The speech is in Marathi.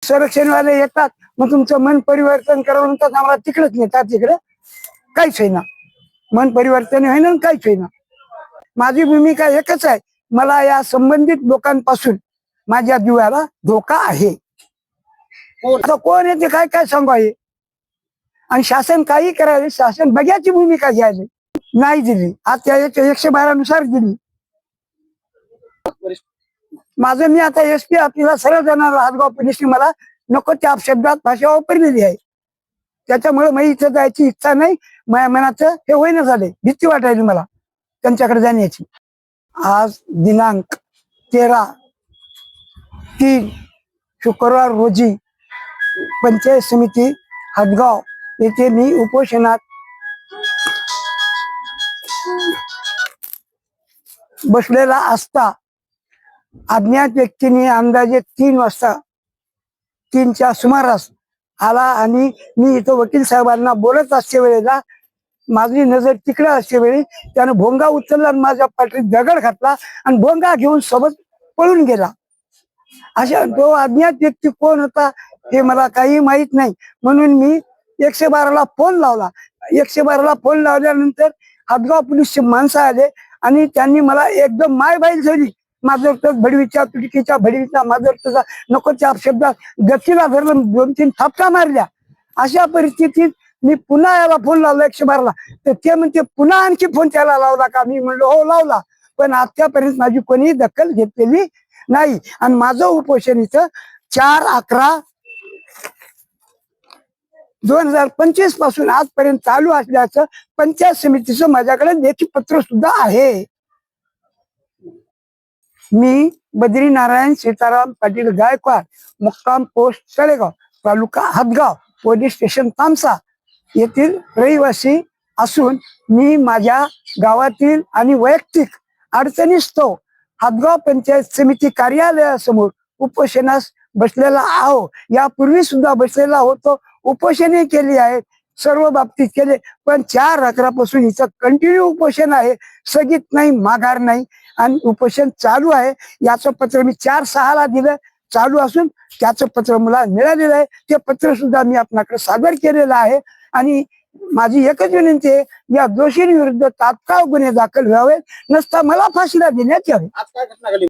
संरक्षणवाले येतात, मग तुमचं मन परिवर्तन करा म्हणतात, आम्हाला तिकडेच नेतात. तिकडे काहीच होईना, मन परिवर्तन होईना, काहीच होईना. माझी भूमिका एकच आहे, मला या संबंधित लोकांपासून माझ्या जीवाला धोका आहे. आता कोण येते काय काय सांगू आहे. आणि शासन काही करायला, शासन बघ्याची भूमिका घ्यायला नाही दिली. आज त्या 112 नुसार दिली. माझं मी आता SP आपल्याला सरळ जाणार. हातगाव पोलिसने मला नको त्या शब्दात भाषा वापरलेली आहे. त्याच्यामुळे मी इथं जायची इच्छा नाही. माझ्या मनाचं हे होईना झाले, भीती वाटायली मला त्यांच्याकडे जाण्याची. आज दिनांक 13/3 शुक्रवार रोजी पंचायत समिती हातगाव येथे मी उपोषणात बसलेला असता अज्ञात व्यक्तीने अंदाजे 3 वाजता 3च्या सुमारास आला आणि मी इथं वकील साहेबांना बोलत असते वेळेला माझी नजर तिकडे असते वेळी त्यानं भोंगा उचलला आणि माझ्या पाठीत दगड घातला आणि भोंगा घेऊन सोबत पळून गेला. अशा तो अज्ञात व्यक्ती कोण होता हे मला काही माहित नाही. म्हणून मी 112ला फोन लावला. 112ला फोन लावल्यानंतर हातगाव पोलीसचे माणसं आले आणि त्यांनी मला एकदम मायबाईल झाली. माझं भडवीच्या तुटकीच्या भडवीचा माझं नको त्या शब्दात गतीला धरलं, 2-3 थापका मारल्या. अशा परिस्थितीत मी पुन्हा याला फोन लावला 112ला. तर ते म्हणते पुन्हा आणखी फोन त्याला लावला का? मी म्हणलो हो लावला, पण आतापर्यंत माझी कोणी दखल घेतलेली नाही. आणि माझं उपोषण इथं 4/11/2025 पासून आजपर्यंत चालू असल्याचं पंचायत समितीचं माझ्याकडे लेखी पत्र सुद्धा आहे. मी बद्रीनारायण सीताराम पाटील गायकवाड, मुक्काम पोस्ट तळेगाव, तालुका हातगाव, पोलीस स्टेशन तामसा येथील रहिवासी असून मी माझ्या गावातील आणि वैयक्तिक अडचणीस्तव हातगाव पंचायत समिती कार्यालयासमोर उपोषणास बसलेला आहो. यापूर्वी सुद्धा बसलेला होतो, उपोषणे केली आहेत, सर्व बाबतीत केले. पण 4/11 पासून हिचं कंटिन्यू उपोषण आहे, स्थगित नाही, माघार नाही आणि उपोषण चालू आहे. याचं पत्र मी 4/6ला दिलं, चालू असून त्याचं पत्र मला मिळालेलं आहे. ते पत्र सुद्धा मी आपल्याकडे सादर केलेलं आहे. आणि माझी एकच विनंती आहे, या दोषींविरुद्ध तात्काळ गुन्हे दाखल व्हावे, नसता मला फाशीला देण्यात यावे.